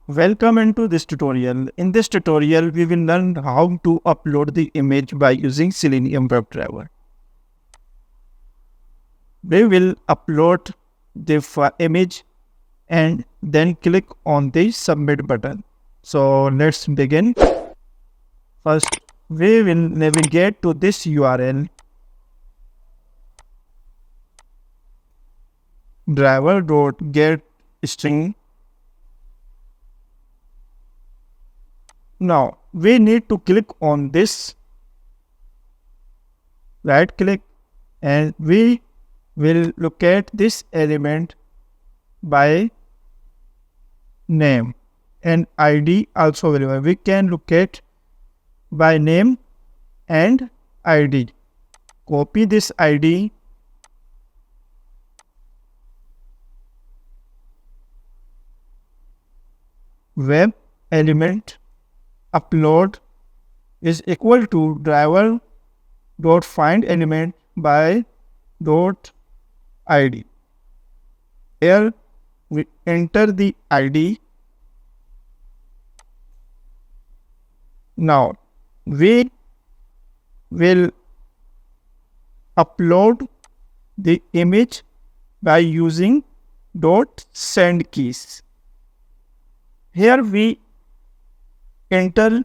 Welcome into this tutorial. In this tutorial, we will learn how to upload the image by using Selenium WebDriver. We will upload the image and then click on the submit button. So let's begin. First, we will navigate to this URL driver.getString. Now we need to click on this, right click, and we will locate this element by name and ID also available. We can locate by name and ID. Copy this ID, web element upload is equal to driver dot find element by dot ID. Here we enter the ID. Now we will upload the image by using dot send keys. Here we enter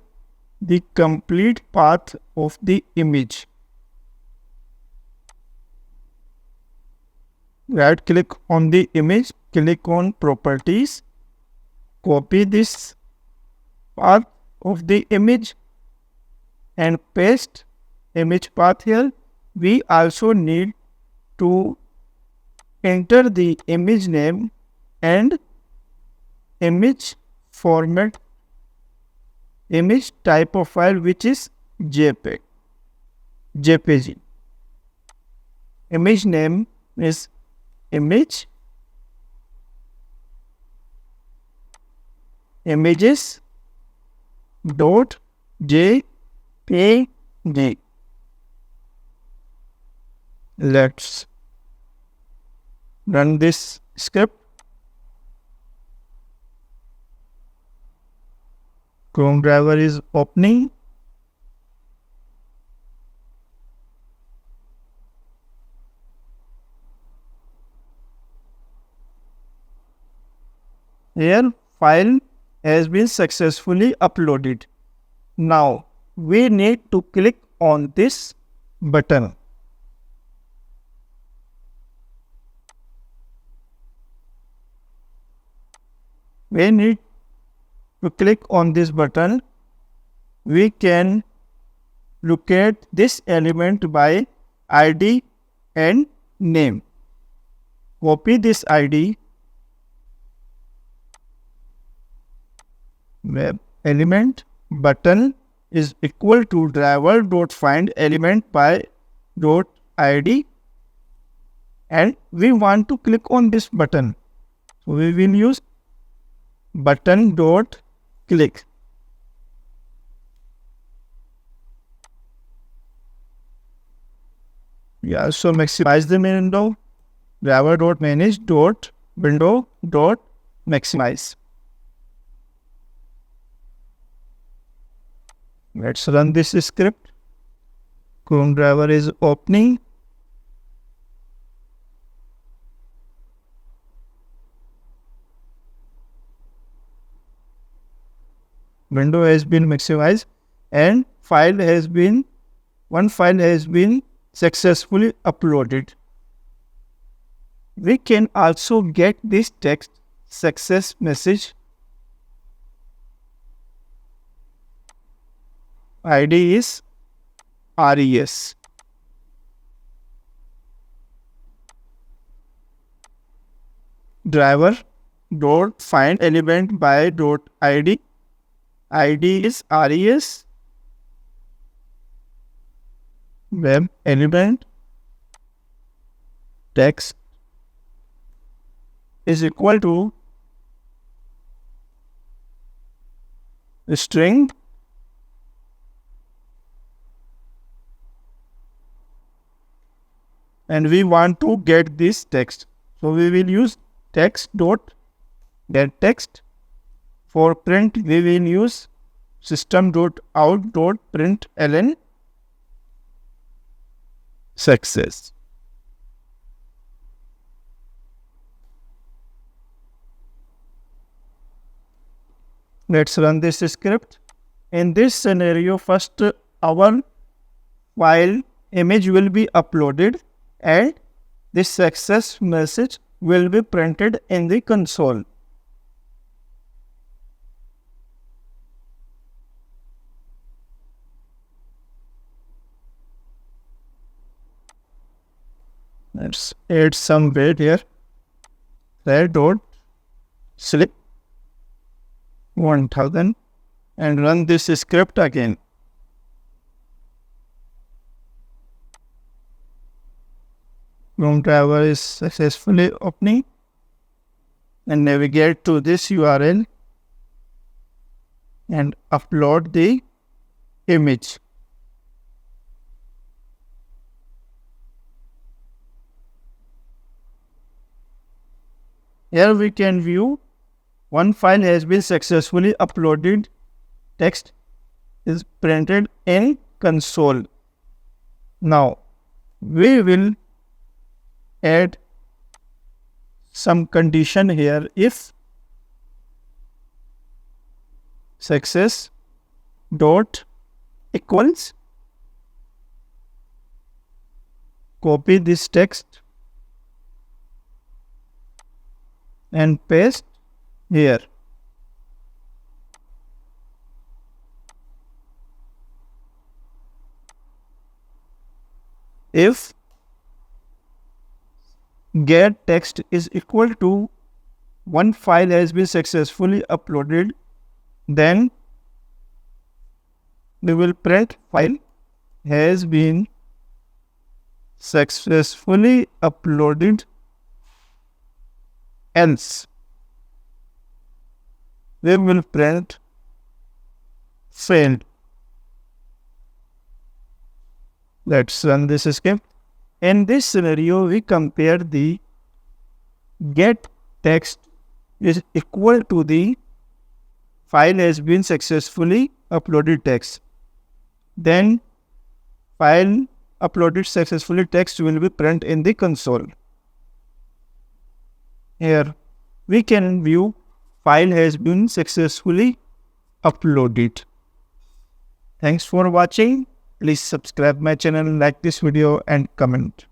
the complete path of the image. Right click on the image, click on properties, copy this path of the image and paste image path here. We also need to enter the image name and image format, image type of file, which is JPG. Image name is image, images dot JPG. Let's run this script. Chrome driver is opening. Here file has been successfully uploaded. Now we need to click on this button. We need to click on this button. We can locate this element by ID and name. Copy this ID, web element button is equal to driver.find element by dot ID, and we want to click on this button. So we will use button dot click. We also maximize the window, driver.manage.window.maximize. Let's run this script. Chrome driver is opening. Window has been maximized and one file has been successfully uploaded. We can also get this text success message. ID is RES. Driver dot find element by dot ID. ID is RES. Web element text is equal to string and we want to get this text. So we will use text dot get text For print, we will use system.out.println success. Let's run this script. In this scenario, first our file image will be uploaded and this success message will be printed in the console. Let's add some weight here. Thread.slip 1000 and run this script again. WebDriver is successfully opening, and navigate to this URL and upload the image. Here we can view one file has been successfully uploaded. Text is printed in console. Now we will add some condition here. If success dot equals, copy this text and paste here. If get text is equal to one file has been successfully uploaded, then we will print file has been successfully uploaded, else we will print failed. Let's run this script. In this scenario, we compare the get text is equal to the file has been successfully uploaded text. Then file uploaded successfully text will be printed in the console. Here we can view file has been successfully uploaded. Thanks for watching. Please subscribe my channel, like this video and comment.